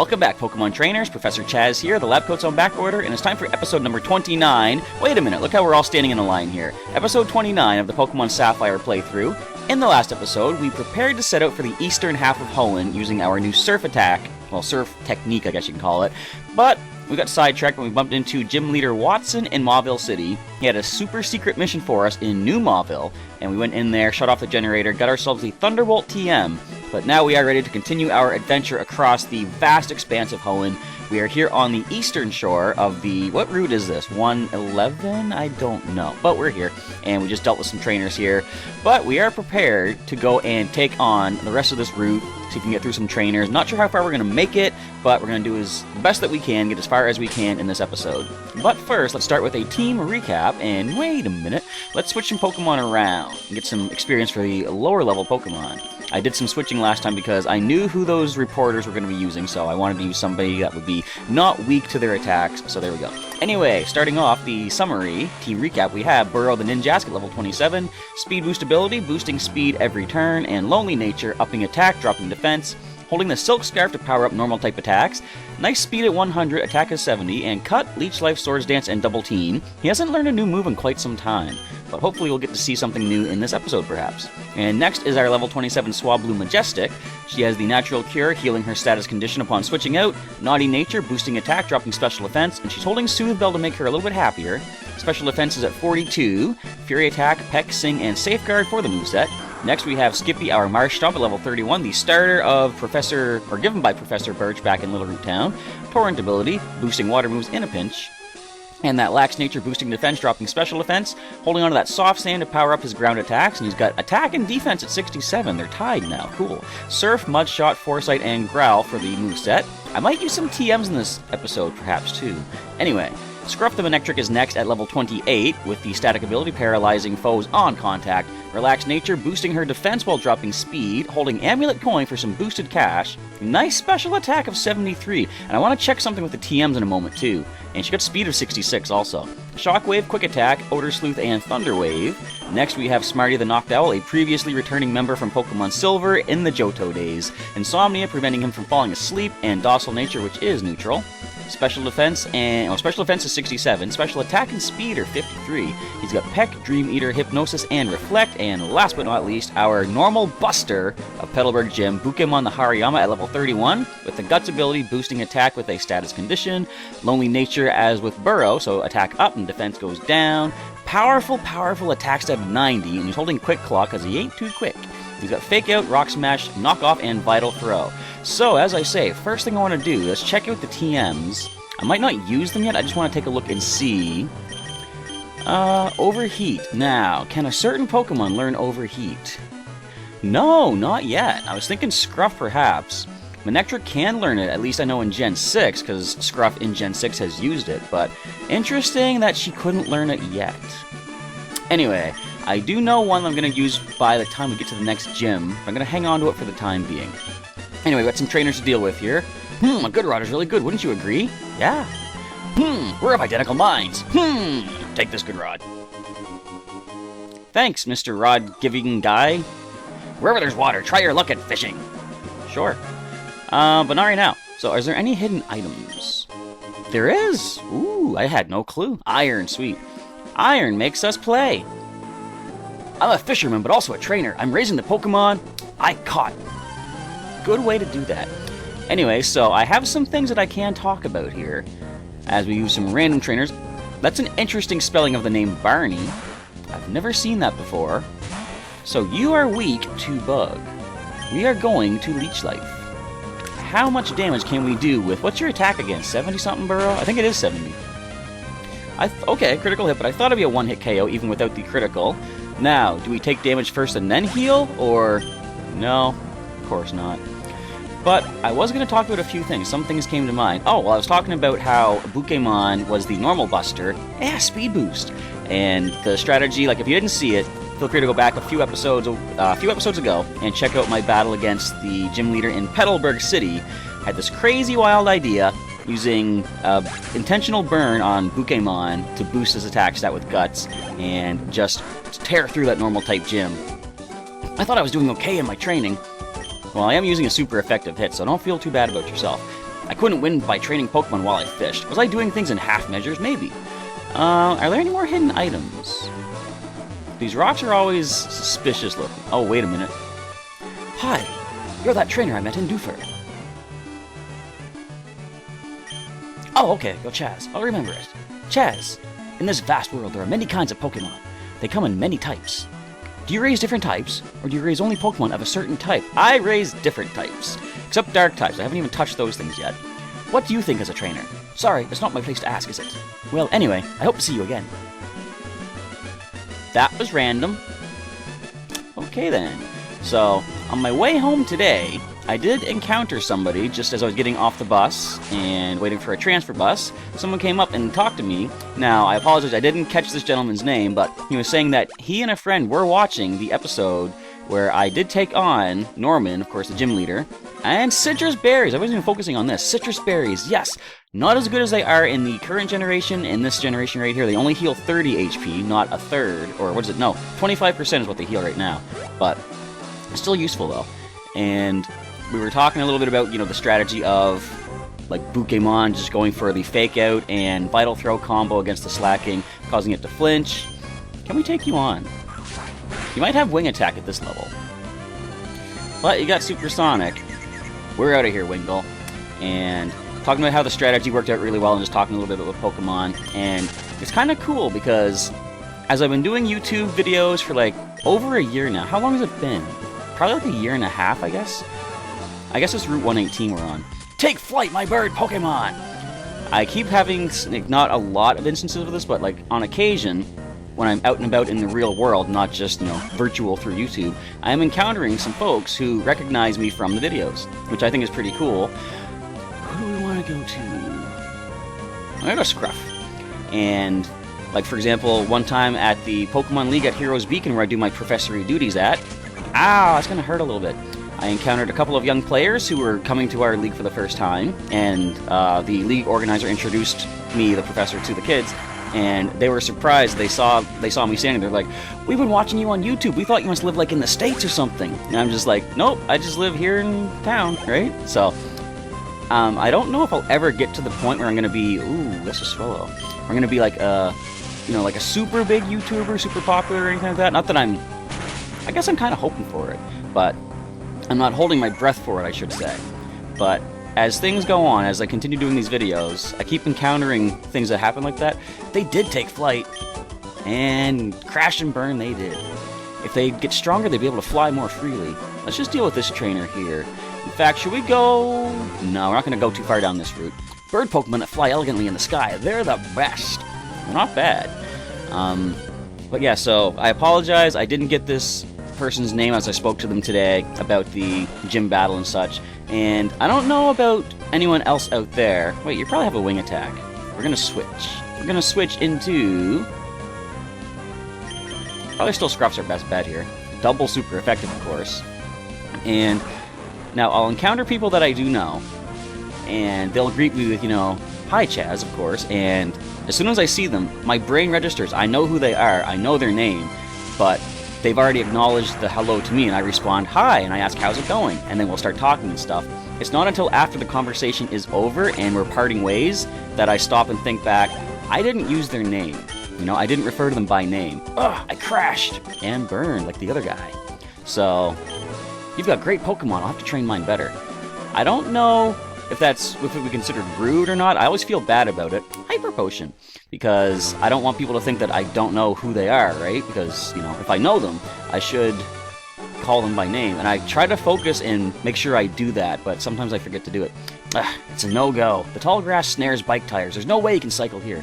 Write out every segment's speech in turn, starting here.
Welcome back, Pokemon Trainers. Professor Chaz here, the lab coat's on back order, and it's time for episode number 29. Wait a minute, look how we're all standing in a line here. Episode 29 of the Pokemon Sapphire playthrough. In the last episode, we prepared to set out for the eastern half of Hoenn using our new surf attack, well, surf technique, I guess you can call it, but we got sidetracked when we bumped into Gym Leader Watson in Mauville City. He had a super secret mission for us in New Mauville, and we went in there, shut off the generator, got ourselves the Thunderbolt TM. But now we are ready to continue our adventure across the vast expanse of Hoenn. We are here on the eastern shore of the... what route is this? 111? I don't know. But we're here, and we just dealt with some trainers here. But we are prepared to go and take on the rest of this route, see if we can get through some trainers. Not sure how far we're going to make it, but we're going to do the best that we can, get as far as we can in this episode. But first, let's start with a team recap, and wait a minute. Let's switch some Pokemon around and get some experience for the lower level Pokemon. I did some switching last time because I knew who those reporters were going to be using, so I wanted to use somebody that would be not weak to their attacks, so there we go. Anyway, starting off the summary, team recap, we have Burrow the Ninjask at level 27, Speed Boost ability, boosting speed every turn, and Lonely Nature, upping attack, dropping defense, holding the Silk Scarf to power up normal type attacks, nice speed at 100, attack is 70, and Cut, Leech Life, Swords Dance, and Double Team. He hasn't learned a new move in quite some time, but hopefully we'll get to see something new in this episode perhaps. And next is our level 27 Swablu Majestic. She has the Natural Cure, healing her status condition upon switching out, Naughty Nature, boosting attack, dropping special defense, and she's holding Soothe Bell to make her a little bit happier. Special defense is at 42, Fury Attack, Peck, Sing, and Safeguard for the moveset. Next we have Skippy, our Marshtomp at level 31, the starter of given by Professor Birch back in Little Root Town. Torrent ability, boosting water moves in a pinch. And that Lax Nature, boosting defense, dropping special defense, holding onto that Soft Sand to power up his ground attacks, and he's got attack and defense at 67. They're tied now. Cool. Surf, Mud Shot, Foresight, and Growl for the moveset. I might use some TMs in this episode, perhaps, too. Anyway, Scruff the Manectric is next at level 28, with the static ability paralyzing foes on contact. Relax Nature, boosting her defense while dropping speed, holding Amulet Coin for some boosted cash. Nice special attack of 73, and I want to check something with the TMs in a moment too. And she got speed of 66 also. Shockwave, Quick Attack, Odor Sleuth, and Thunder Wave. Next we have Smarty the Noctowl, a previously returning member from Pokemon Silver in the Johto days. Insomnia, preventing him from falling asleep, and Docile Nature, which is neutral. Special defense is 67. Special attack and speed are 53. He's got Peck, Dream Eater, Hypnosis, and Reflect. And last but not least, our normal Buster of Petalburg Gym, Pokémon the Hariyama at level 31, with the Guts ability boosting attack with a status condition. Lonely Nature as with Burrow, so attack up and defense goes down. Powerful attack stat of 90, and he's holding Quick Claw because he ain't too quick. He's got Fake Out, Rock Smash, Knock Off, and Vital Throw. So, as I say, first thing I want to do is check out the TMs. I might not use them yet, I just want to take a look and see. Overheat. Now, can a certain Pokemon learn Overheat? No, not yet. I was thinking Scruff, perhaps. Manectric can learn it, at least I know in Gen 6, because Scruff in Gen 6 has used it, but interesting that she couldn't learn it yet. Anyway, I do know one I'm going to use by the time we get to the next gym. I'm going to hang on to it for the time being. Anyway, we got some trainers to deal with here. A good rod is really good, wouldn't you agree? Yeah. We're of identical minds. Take this good rod. Thanks, Mr. Rod-giving guy. Wherever there's water, try your luck at fishing. Sure. But not right now. So, is there any hidden items? There is. Ooh, I had no clue. Iron, sweet. Iron makes us play. I'm a fisherman, but also a trainer. I'm raising the Pokemon I caught. Good way to do that. Anyway, so I have some things that I can talk about here, as we use some random trainers. That's an interesting spelling of the name Barney. I've never seen that before. So you are weak to Bug. We are going to Leech Life. How much damage can we do with... what's your attack again? 70-something, Burrow? I think it is 70. Okay, critical hit, but I thought it'd be a one-hit KO even without the critical. Now, do we take damage first and then heal, or... no, of course not. But I was going to talk about a few things. Some things came to mind. Oh, well, I was talking about how Pokémon was the normal Buster. Yeah, Speed Boost. And the strategy, like if you didn't see it, feel free to go back a few episodes ago and check out my battle against the gym leader in Petalburg City. I had this crazy wild idea using intentional burn on Pokémon to boost his attack stat with Guts and just tear through that normal type gym. I thought I was doing okay in my training. Well, I am using a super effective hit, so don't feel too bad about yourself. I couldn't win by training Pokemon while I fished. Was I doing things in half measures? Maybe. Are there any more hidden items? These rocks are always suspicious looking. Oh, wait a minute. Hi, you're that trainer I met in Dewford. Oh, okay, go Chaz. I'll remember it. Chaz, in this vast world, there are many kinds of Pokemon. They come in many types. Do you raise different types, or do you raise only Pokemon of a certain type? I raise different types, except dark types. I haven't even touched those things yet. What do you think as a trainer? Sorry, it's not my place to ask, is it? Well, anyway, I hope to see you again. That was random. Okay then. So, on my way home today, I did encounter somebody just as I was getting off the bus and waiting for a transfer bus. Someone came up and talked to me. Now, I apologize, I didn't catch this gentleman's name, but he was saying that he and a friend were watching the episode where I did take on Norman, of course, the gym leader, and citrus berries. I wasn't even focusing on this. Citrus berries, yes. Not as good as they are in the current generation. In this generation right here, they only heal 30 HP, not a third. Or what is it? No, 25% is what they heal right now. But still useful, though. And we were talking a little bit about, the strategy of, like, Pokémon just going for the Fake Out and Vital Throw combo against the Slacking, causing it to flinch. Can we take you on? You might have Wing Attack at this level. But you got Supersonic. We're out of here, Wingull. And talking about how the strategy worked out really well and just talking a little bit about Pokemon. And it's kind of cool because as I've been doing YouTube videos for like over a year now. How long has it been? Probably like a year and a half, I guess. I guess it's Route 118 we're on. Take flight, my bird Pokemon! I keep having, like, not a lot of instances of this, but like on occasion, when I'm out and about in the real world, not just, virtual through YouTube, I am encountering some folks who recognize me from the videos, which I think is pretty cool. Who do we want to go to? I'm gonna go Scruff. And, like, for example, one time at the Pokemon League at Heroes Beacon where I do my professory duties at, ow, that's gonna hurt a little bit. I encountered a couple of young players who were coming to our league for the first time, and the league organizer introduced me, the professor, to the kids, and they were surprised. They saw me standing there, like, we've been watching you on YouTube. We thought you must live, like, in the States or something. And I'm just like, nope, I just live here in town, right? So, I don't know if I'll ever get to the point where I'm going to be, ooh, that's a swallow. I'm going to be like a, like a super big YouTuber, super popular or anything like that. Not that I guess I'm kind of hoping for it, but I'm not holding my breath for it, I should say. But as things go on, as I continue doing these videos, I keep encountering things that happen like that. They did take flight, and crash and burn they did. If they get stronger, they'd be able to fly more freely. Let's just deal with this trainer here. In fact, should we go... No, we're not going to go too far down this route. Bird Pokemon that fly elegantly in the sky, they're the best. They're not bad. But yeah, so I apologize. I didn't get this person's name as I spoke to them today about the gym battle and such. And I don't know about anyone else out there. Wait, you probably have a wing attack. We're going to switch. We're going to switch into... Probably still Scruff's our best bet here. Double super effective, of course. And now I'll encounter people that I do know, and they'll greet me with, hi Chaz, of course, and as soon as I see them, my brain registers. I know who they are, I know their name, but they've already acknowledged the hello to me, and I respond, hi, and I ask, how's it going? And then we'll start talking and stuff. It's not until after the conversation is over and we're parting ways that I stop and think back, I didn't use their name. I didn't refer to them by name. Ugh, I crashed and burned like the other guy. So, you've got great Pokemon. I'll have to train mine better. I don't know if it would be considered rude or not. I always feel bad about it. Hyper Potion. Because I don't want people to think that I don't know who they are, right? Because, if I know them, I should call them by name. And I try to focus and make sure I do that, but sometimes I forget to do it. Ugh, it's a no-go. The tall grass snares bike tires. There's no way you can cycle here.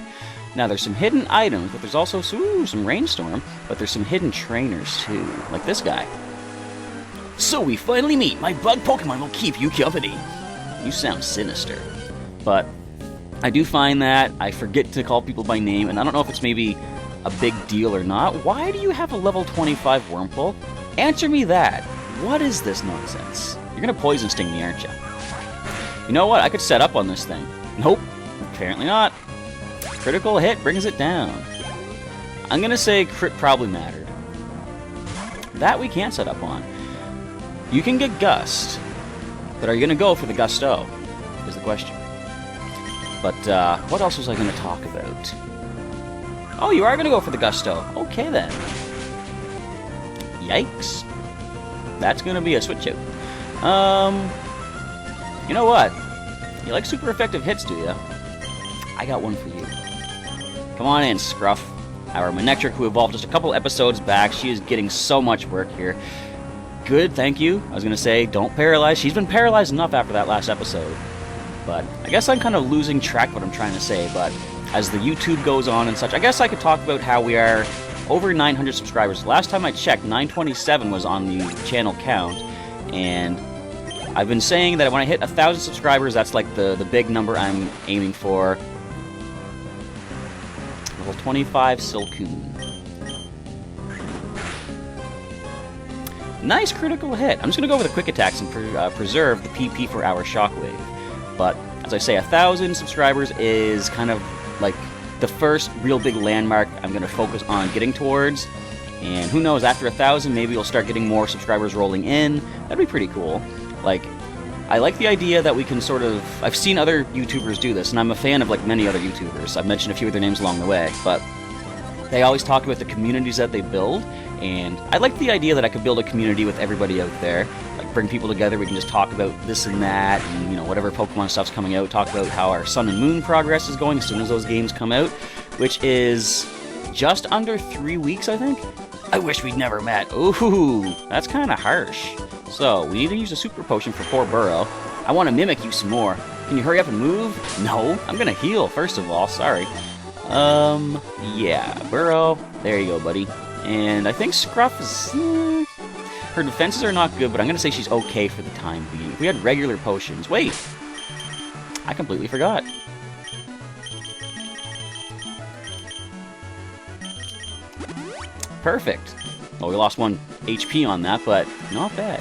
Now, there's some hidden items, but there's also some rainstorm, but there's some hidden trainers, too. Like this guy. So we finally meet. My bug Pokemon will keep you company. You sound sinister. But I do find that I forget to call people by name, and I don't know if it's maybe a big deal or not. Why do you have a level 25 Wurmple? Answer me that. What is this nonsense? You're gonna poison sting me, aren't you? You know what? I could set up on this thing. Nope. Apparently not. Critical hit brings it down. I'm gonna say crit probably mattered. That we can't set up on. You can get Gust, but are you gonna go for the Gusto? is the question. But, what else was I going to talk about? Oh, you are going to go for the Gusto. Okay, then. Yikes. That's going to be a switch out. You know what? You like super effective hits, do you? I got one for you. Come on in, Scruff. Our Manectric, who evolved just a couple episodes back. She is getting so much work here. Good, thank you. I was going to say, don't paralyze. She's been paralyzed enough after that last episode. But I guess I'm kind of losing track of what I'm trying to say. But as the YouTube goes on and such, I guess I could talk about how we are over 900 subscribers. Last time I checked, 927 was on the channel count. And I've been saying that when I hit 1,000 subscribers, that's like the big number I'm aiming for. Level 25 Silcoon. Nice critical hit. I'm just going to go with the quick attacks and preserve the PP for our Shockwave. But, as I say, 1,000 subscribers is kind of like the first real big landmark I'm going to focus on getting towards. And who knows, after 1,000, maybe we'll start getting more subscribers rolling in. That'd be pretty cool. Like, I like the idea that we can sort of... I've seen other YouTubers do this, and I'm a fan of, like, many other YouTubers. I've mentioned a few of their names along the way, but they always talk about the communities that they build, and I like the idea that I could build a community with everybody out there. Like, bring people together, we can just talk about this and that, and, you know, whatever Pokemon stuff's coming out, talk about how our Sun and Moon progress is going as soon as those games come out, which is just under 3 weeks, I think? I wish we'd never met. Ooh, that's kind of harsh. So, we need to use a super potion for poor Burrow. I want to mimic you some more. Can you hurry up and move? No, I'm gonna heal, first of all, sorry. Yeah, Burrow, there you go, buddy. And I think Scruff is... her defenses are not good, but I'm gonna say she's okay for the time being. We had regular potions. Wait! I completely forgot. Perfect. Well, we lost 1 HP on that, but not bad.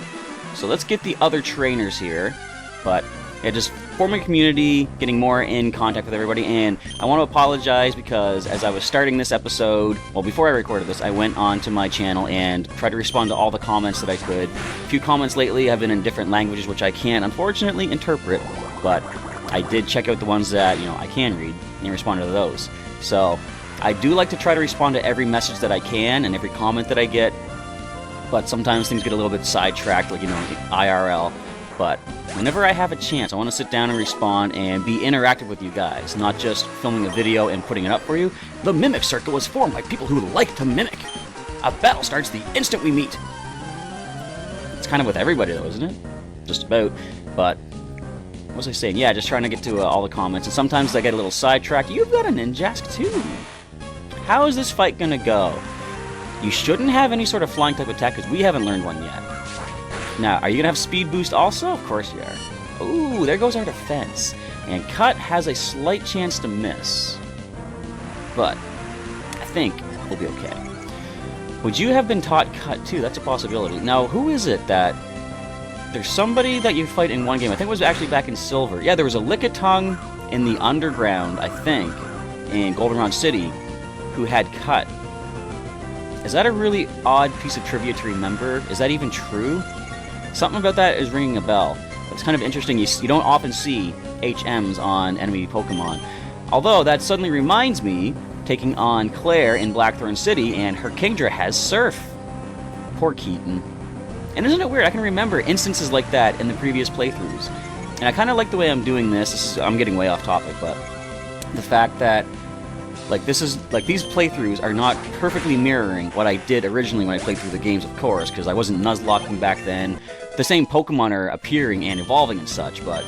So let's get the other trainers here. But, yeah, just forming a community, getting more in contact with everybody, and I want to apologize because as I was starting this episode, well, before I recorded this, I went on to my channel and tried to respond to all the comments that I could. A few comments lately have been in different languages, which I can't, unfortunately, interpret, but I did check out the ones that, you know, I can read and respond to those. So, I do like to try to respond to every message that I can and every comment that I get, but sometimes things get a little bit sidetracked, like, you know, IRL. But whenever I have a chance, I want to sit down and respond and be interactive with you guys, not just filming a video and putting it up for you. The Mimic Circle is formed by people who like to mimic. A battle starts the instant we meet. It's kind of with everybody, though, isn't it? Just about. But, what was I saying? Yeah, just trying to get to all the comments, and sometimes I get a little sidetracked. You've got a Ninjask, too. How is this fight gonna go? You shouldn't have any sort of flying type attack, because we haven't learned one yet. Now, are you gonna have speed boost also? Of course you are. Ooh, there goes our defense. And Cut has a slight chance to miss. But, I think we'll be okay. Would you have been taught Cut too? That's a possibility. Now, who is it that... There's somebody that you fight in one game. I think it was actually back in Silver. Yeah, there was a Lickitung in the Underground, I think, in Goldenrod City, who had Cut. Is that a really odd piece of trivia to remember? Is that even true? Something about that is ringing a bell. It's kind of interesting. You don't often see HMs on enemy Pokemon. Although, that suddenly reminds me, taking on Claire in Blackthorn City, and her Kingdra has Surf. Poor Keaton. And isn't it weird? I can remember instances like that in the previous playthroughs. And I kind of like the way I'm doing this. I'm getting way off topic, but the fact that these playthroughs are not perfectly mirroring what I did originally when I played through the games, of course, because I wasn't Nuzlocking back then. The same Pokemon are appearing and evolving and such, but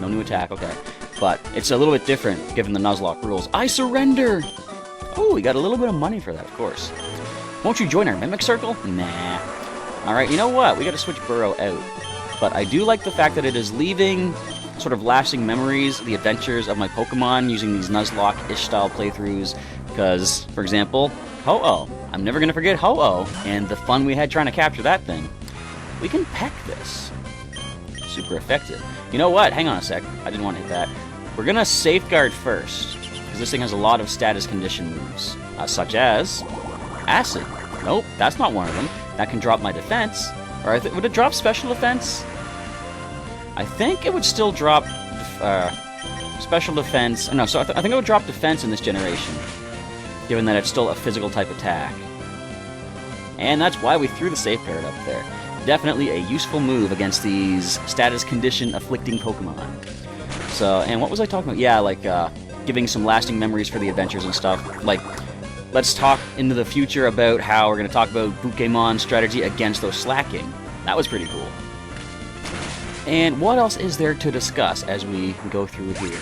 no new attack, okay. But it's a little bit different given the Nuzlocke rules. I surrender! Oh, we got a little bit of money for that, of course. Won't you join our Mimic Circle? Nah. Alright, you know what? We gotta switch Burrow out. But I do like the fact that it is leaving sort of lasting memories, the adventures of my Pokemon using these Nuzlocke-ish style playthroughs, because, for example, Ho-Oh. I'm never going to forget Ho-Oh, and the fun we had trying to capture that thing. We can peck this. Super effective. You know what? Hang on a sec. I didn't want to hit that. We're going to Safeguard first, because this thing has a lot of status condition moves, such as Acid. Nope, that's not one of them. That can drop my defense. Or would it drop special defense? I think it would still drop special defense. No, so I think I would drop defense in this generation, given that it's still a physical type attack. And that's why we threw the save parrot up there. Definitely a useful move against these status condition afflicting Pokemon. So, and what was I talking about? Yeah, like giving some lasting memories for the adventures and stuff. Like, let's talk into the future about how we're going to talk about Pokémon strategy against those slacking. That was pretty cool. And what else is there to discuss as we go through here?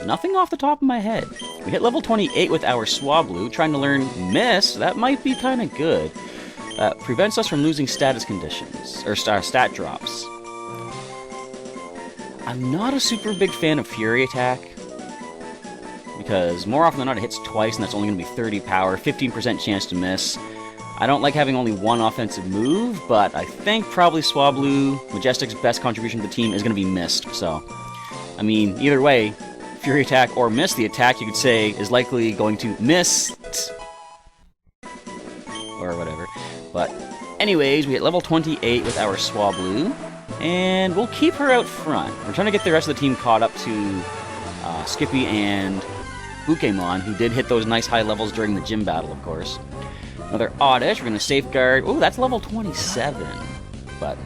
Nothing off the top of my head. We hit level 28 with our Swablu, trying to learn Miss. That might be kind of good. Prevents us from losing status conditions, or stat drops. I'm not a super big fan of Fury Attack, because more often than not it hits twice, and that's only going to be 30 power, 15% chance to miss. I don't like having only one offensive move, but I think probably Swablu, Majestic's best contribution to the team, is going to be missed. So, I mean, either way, Fury Attack or miss the attack, you could say, is likely going to miss, or whatever. But anyways, we hit level 28 with our Swablu, and we'll keep her out front. We're trying to get the rest of the team caught up to Skippy and Pokémon, who did hit those nice high levels during the gym battle, of course. Another Oddish, we're going to safeguard. Oh, that's level 27. But,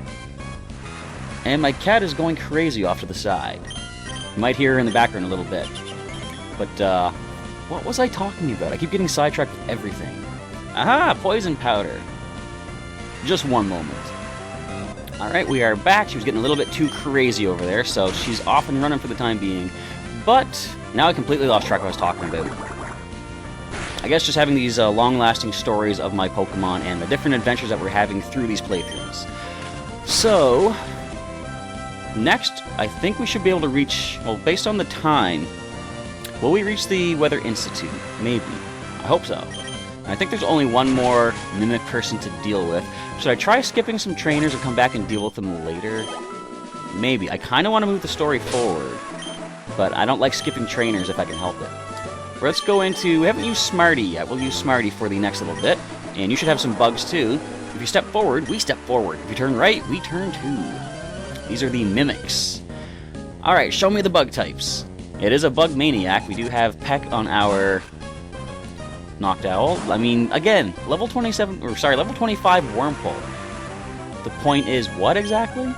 and my cat is going crazy off to the side. You might hear her in the background a little bit. But, what was I talking about? I keep getting sidetracked with everything. Aha, poison powder. Just one moment. Alright, we are back. She was getting a little bit too crazy over there, so she's off and running for the time being. But, now I completely lost track of what I was talking about. I guess just having these long-lasting stories of my Pokemon and the different adventures that we're having through these playthroughs. So, next, I think we should be able to reach, well, based on the time, will we reach the Weather Institute? Maybe. I hope so. I think there's only one more Mimic person to deal with. Should I try skipping some trainers and come back and deal with them later? Maybe. I kind of want to move the story forward, but I don't like skipping trainers if I can help it. Let's go into... We haven't used Smarty yet. We'll use Smarty for the next little bit. And you should have some bugs, too. If you step forward, we step forward. If you turn right, we turn too. These are the Mimics. Alright, show me the bug types. It is a Bug Maniac. We do have Peck on our Noctowl. I mean, again, level 27... Or, sorry, level 25 Wurmple. The point is, what exactly?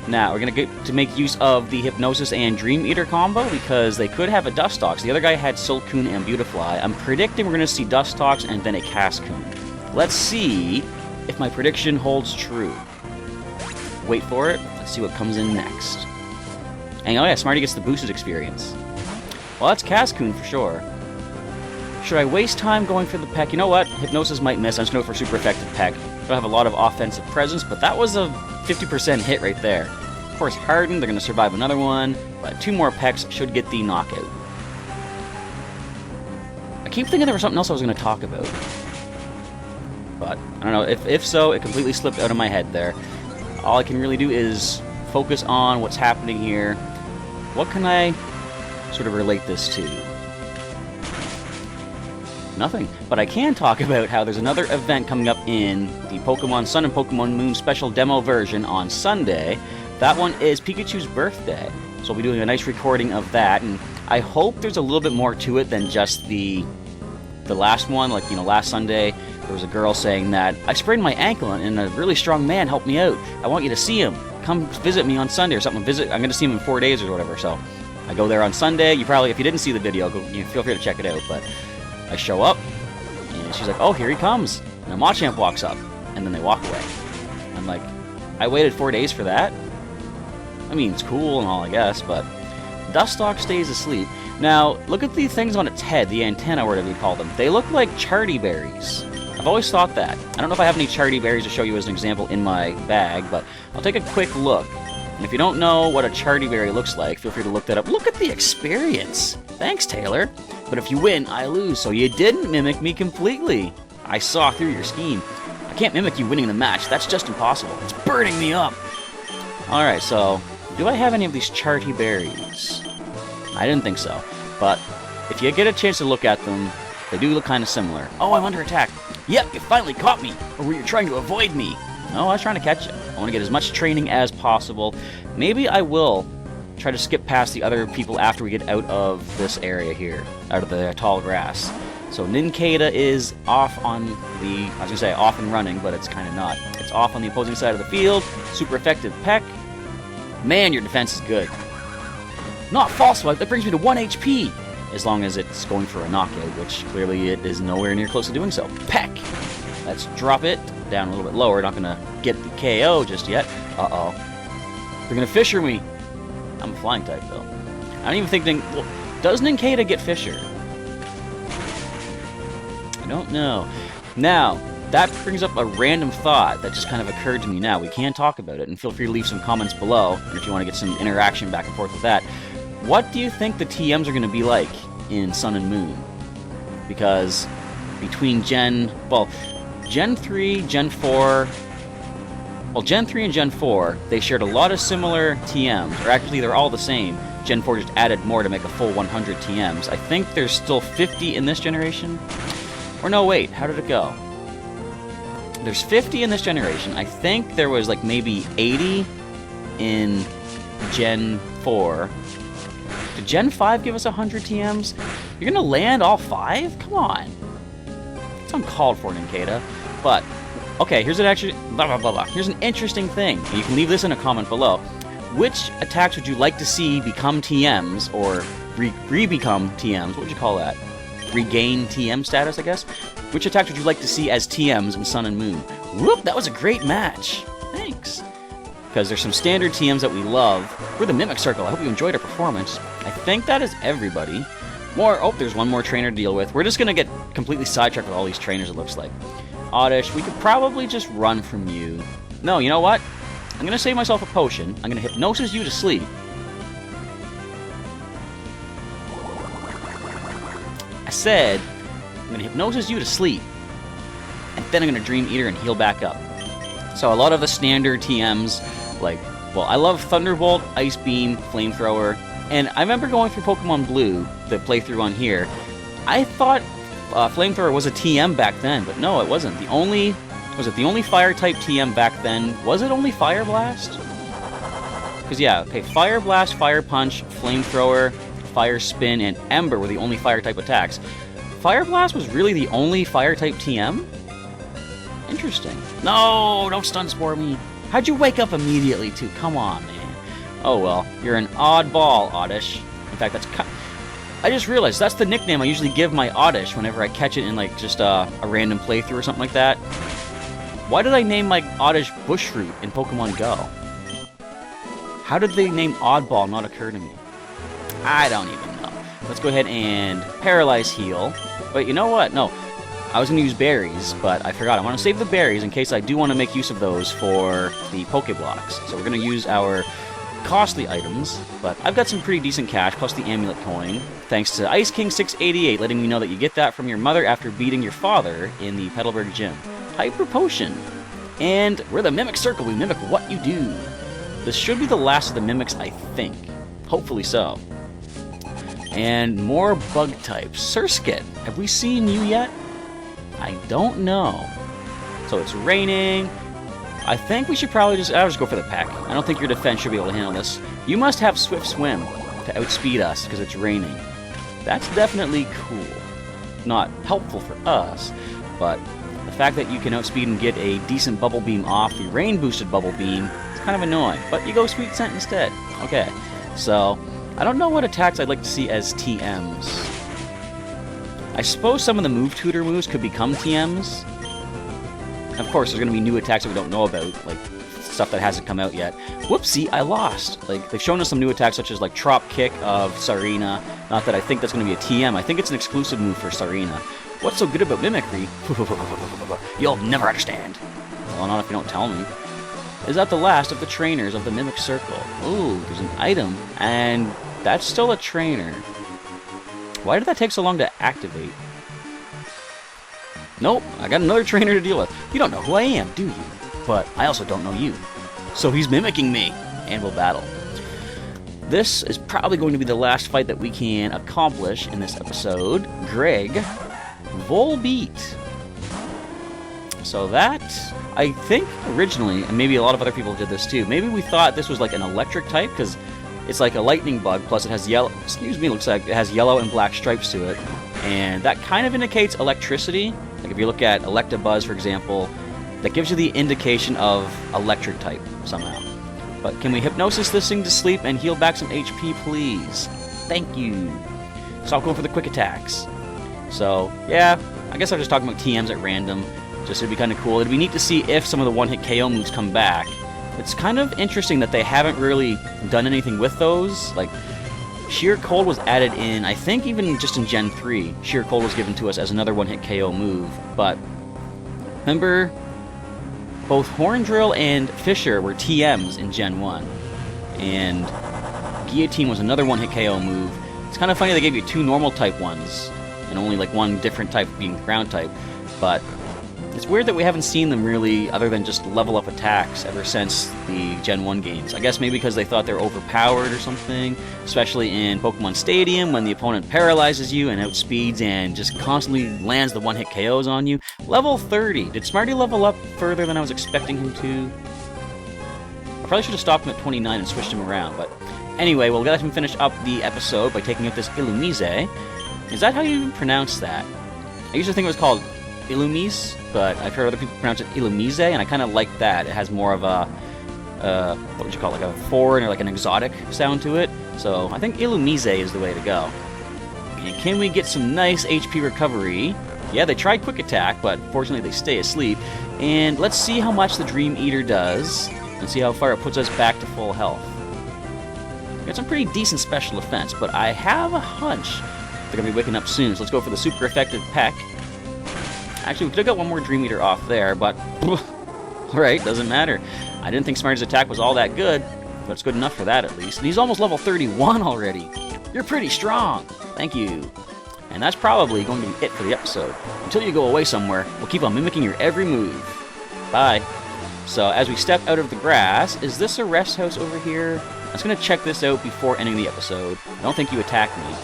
Now, we're going to get to make use of the Hypnosis and Dream Eater combo, because they could have a Dustox. The other guy had Silcoon and Beautifly. I'm predicting we're going to see Dustox and then a Cascoon. Let's see if my prediction holds true. Wait for it. Let's see what comes in next. And oh yeah, Smarty gets the boosted experience. Well, that's Cascoon for sure. Should I waste time going for the Peck? You know what? Hypnosis might miss. I'm just going to go for super effective Peck. Don't have a lot of offensive presence, but that was a 50% hit right there. Of course, Harden, they're going to survive another one, but 2 more Pecks should get the knockout. I keep thinking there was something else I was going to talk about. But, I don't know, if so, it completely slipped out of my head there. All I can really do is focus on what's happening here. What can I sort of relate this to? Nothing. But I can talk about how there's another event coming up in the Pokemon Sun and Pokemon Moon special demo version on Sunday. That one is Pikachu's birthday. So I'll be doing a nice recording of that, and I hope there's a little bit more to it than just the last one. Like, you know, last Sunday, there was a girl saying that, I sprained my ankle and a really strong man helped me out. I want you to see him. Come visit me on Sunday or something. I'm going to see him in 4 days or whatever. So I go there on Sunday. You probably, if you didn't see the video, feel free to check it out. But I show up, and she's like, oh, here he comes. And a Machamp walks up, and then they walk away. I'm like, I waited 4 days for that? I mean, it's cool and all, I guess, but Dustox stays asleep. Now, look at the things on its head, the antenna, or whatever you call them. They look like Charty Berries. I've always thought that. I don't know if I have any Charty Berries to show you as an example in my bag, but I'll take a quick look. And if you don't know what a Charty Berry looks like, feel free to look that up. Look at the experience! Thanks, Taylor. But if you win, I lose, so you didn't mimic me completely. I saw through your scheme. I can't mimic you winning the match. That's just impossible. It's burning me up. Alright, so, do I have any of these Charty Berries? I didn't think so. But, if you get a chance to look at them, they do look kind of similar. Oh, I'm under attack. Yep, you finally caught me. Or were you trying to avoid me? No, I was trying to catch it. I want to get as much training as possible. Maybe I will try to skip past the other people after we get out of this area here, out of the tall grass. So Nincada is off on the, I was going to say off and running, but it's kind of not. It's off on the opposing side of the field. Super effective Peck. Man, your defense is good. Not false swipe, that brings me to 1 HP. As long as it's going for a knockout, which clearly it is nowhere near close to doing so. Peck! Let's drop it down a little bit lower. Not going to get the KO just yet. Uh-oh. They're going to Fisher me. I'm a flying type, though. I don't even think... Well, does Nincada get Fisher? I don't know. Now, that brings up a random thought that just kind of occurred to me now. We can talk about it, and feel free to leave some comments below, and if you want to get some interaction back and forth with that. What do you think the TMs are going to be like in Sun and Moon? Because between Gen 3, Gen 4... Well, Gen 3 and Gen 4, they shared a lot of similar TMs, or actually they're all the same. Gen 4 just added more to make a full 100 TMs. I think there's still 50 in this generation. Or no, wait, how did it go? There's 50 in this generation. I think there was like maybe 80 in Gen 4. Did Gen 5 give us 100 TMs? You're gonna land all 5? Come on. It's uncalled for, Nincada. But, okay, here's an actually... Blah, blah, blah, blah. Here's an interesting thing. You can leave this in a comment below. Which attacks would you like to see become TMs, or re-become TMs? What would you call that? Regain TM status, I guess? Which attacks would you like to see as TMs in Sun and Moon? Whoop, that was a great match. Thanks. Because there's some standard TMs that we love. We're the Mimic Circle. I hope you enjoyed our performance. I think that is everybody. There's one more trainer to deal with. We're just going to get completely sidetracked with all these trainers, it looks like. Oddish, we could probably just run from you. No, you know what? I'm going to save myself a potion. I'm going to hypnosis you to sleep. I said, I'm going to hypnosis you to sleep. And then I'm going to Dream Eater and heal back up. So a lot of the standard TMs, like, well, I love Thunderbolt, Ice Beam, Flamethrower, and I remember going through Pokemon Blue, the playthrough on here. I thought Flamethrower was a TM back then, but no, it wasn't. Was it the only Fire-type TM back then? Was it only Fire Blast? Because, yeah, okay, Fire Blast, Fire Punch, Flamethrower, Fire Spin, and Ember were the only Fire-type attacks. Fire Blast was really the only Fire-type TM? Interesting. No, don't Stun Spore me. How'd you wake up immediately, too? Come on, man. Oh, well. You're an oddball, Oddish. In fact, I just realized that's the nickname I usually give my Oddish whenever I catch it in, like, just a random playthrough or something like that. Why did I name my Oddish Bushroot in Pokemon Go? How did the name Oddball not occur to me? I don't even know. Let's go ahead and Paralyze Heal. But you know what? No. I was going to use berries, but I forgot. I want to save the berries in case I do want to make use of those for the Pokeblocks. So we're going to use our costly items, but I've got some pretty decent cash, plus the Amulet Coin, thanks to Ice King 688 letting me know that you get that from your mother after beating your father in the Petalburg Gym. Hyper Potion. And we're the Mimic Circle. We mimic what you do. This should be the last of the mimics, I think. Hopefully so. And more bug types. Surskit, have we seen you yet? I don't know. So it's raining. I think we should probably I'll just go for the Peck. I don't think your defense should be able to handle this. You must have Swift Swim to outspeed us because it's raining. That's definitely cool. Not helpful for us, but the fact that you can outspeed and get a decent Bubble Beam off the rain-boosted Bubble Beam is kind of annoying. But you go Sweet Scent instead. Okay, so I don't know what attacks I'd like to see as TMs. I suppose some of the Move Tutor moves could become TMs. Of course, there's going to be new attacks that we don't know about, like stuff that hasn't come out yet. Whoopsie, I lost. Like, they've shown us some new attacks such as like Trop Kick of Sarina. Not that I think that's going to be a TM. I think it's an exclusive move for Sarina. What's so good about Mimicry? You'll never understand. Well, not if you don't tell me. Is that the last of the trainers of the Mimic Circle? Ooh, there's an item, and that's still a trainer. Why did that take so long to activate? Nope, I got another trainer to deal with. You don't know who I am, do you? But I also don't know you. So he's mimicking me, and we'll battle. This is probably going to be the last fight that we can accomplish in this episode. Greg Volbeat. So that, I think originally, and maybe a lot of other people did this too, maybe we thought this was like an electric type, because it's like a lightning bug, plus it has yellow, looks like it has yellow and black stripes to it. And that kind of indicates electricity. Like if you look at Electabuzz, for example, that gives you the indication of electric type somehow. But can we hypnosis this thing to sleep and heal back some HP, please? Thank you. Stop going for the quick attacks. So, yeah, I guess I'm just talking about TMs at random. Just it'd be kind of cool. It'd be neat to see if some of the one-hit KO moves come back. It's kind of interesting that they haven't really done anything with those. Like, Sheer Cold was added in, I think even just in Gen 3. Sheer Cold was given to us as another one-hit KO move. But, remember, both Horn Drill and Fisher were TMs in Gen 1. And Guillotine was another one-hit KO move. It's kind of funny they gave you 2 normal type ones, and only like one different type being ground type. But it's weird that we haven't seen them really, other than just level up attacks, ever since the Gen 1 games. I guess maybe because they thought they were overpowered or something, especially in Pokemon Stadium when the opponent paralyzes you and outspeeds and just constantly lands the one-hit KOs on you. Level 30. Did Smarty level up further than I was expecting him to? I probably should have stopped him at 29 and switched him around, but anyway, we'll let him finish up the episode by taking out this Illumise. Is that how you pronounce that? I used to think it was called Illumise, but I've heard other people pronounce it Illumise, and I kind of like that. It has more of a, what would you call it, like a foreign or like an exotic sound to it. So I think Illumise is the way to go. And can we get some nice HP recovery? Yeah, they tried Quick Attack, but fortunately they stay asleep. And let's see how much the Dream Eater does, and see how far it puts us back to full health. Got some pretty decent special defense, but I have a hunch they're going to be waking up soon, so let's go for the super effective Peck. Actually, we could have got one more Dream Eater off there, but alright, doesn't matter. I didn't think Smarty's attack was all that good, but it's good enough for that at least. And he's almost level 31 already. You're pretty strong. Thank you. And that's probably going to be it for the episode. Until you go away somewhere, we'll keep on mimicking your every move. Bye. So, as we step out of the grass, is this a rest house over here? I was going to check this out before ending the episode. I don't think you attacked me.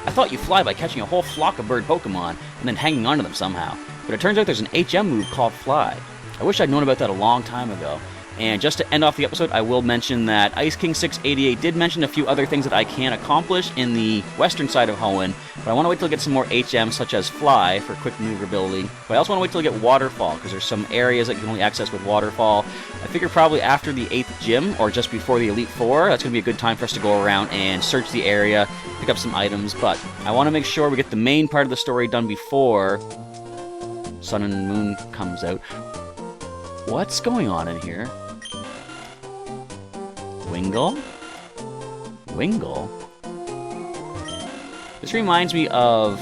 I thought you fly by catching a whole flock of bird Pokemon and then hanging onto them somehow, but it turns out there's an HM move called Fly. I wish I'd known about that a long time ago. And just to end off the episode, I will mention that Ice King 688 did mention a few other things that I can accomplish in the western side of Hoenn, but I want to wait till I get some more HMs such as Fly for quick maneuverability. But I also want to wait till I get Waterfall, because there's some areas that you can only access with Waterfall. I figure probably after the 8th gym, or just before the Elite Four, that's going to be a good time for us to go around and search the area, pick up some items, but I want to make sure we get the main part of the story done before Sun and Moon comes out. What's going on in here? Wingull? Wingull? This reminds me of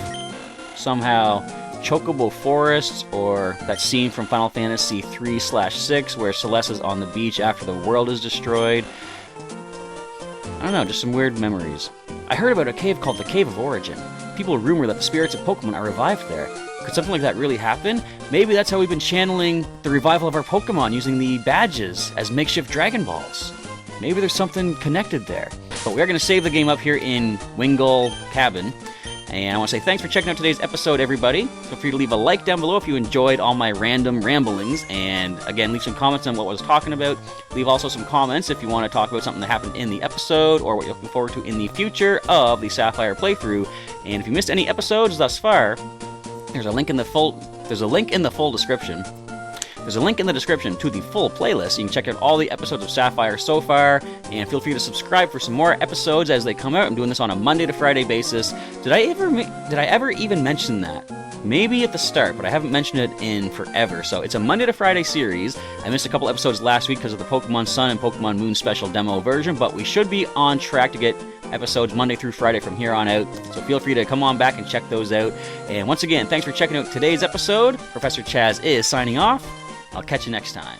somehow Chocobo Forest, or that scene from Final Fantasy 3/6 where Celeste is on the beach after the world is destroyed. I don't know, just some weird memories. I heard about a cave called the Cave of Origin. People rumor that the spirits of Pokemon are revived there. Could something like that really happen? Maybe that's how we've been channeling the revival of our Pokemon using the badges as makeshift Dragon Balls. Maybe there's something connected there. But we are going to save the game up here in Wingull Cabin. And I want to say thanks for checking out today's episode, everybody. Feel free to leave a like down below if you enjoyed all my random ramblings. And again, leave some comments on what I was talking about. Leave also some comments if you want to talk about something that happened in the episode or what you're looking forward to in the future of the Sapphire playthrough. And if you missed any episodes thus far, there's a link in the full description. There's a link in the description to the full playlist. You can check out all the episodes of Sapphire so far, and feel free to subscribe for some more episodes as they come out. I'm doing this on a Monday to Friday basis. Did I ever even mention that? Maybe at the start, but I haven't mentioned it in forever. So it's a Monday to Friday series. I missed a couple episodes last week because of the Pokemon Sun and Pokemon Moon special demo version, but we should be on track to get episodes Monday through Friday from here on out. So feel free to come on back and check those out. And once again, thanks for checking out today's episode. Professor Chaz is signing off. I'll catch you next time.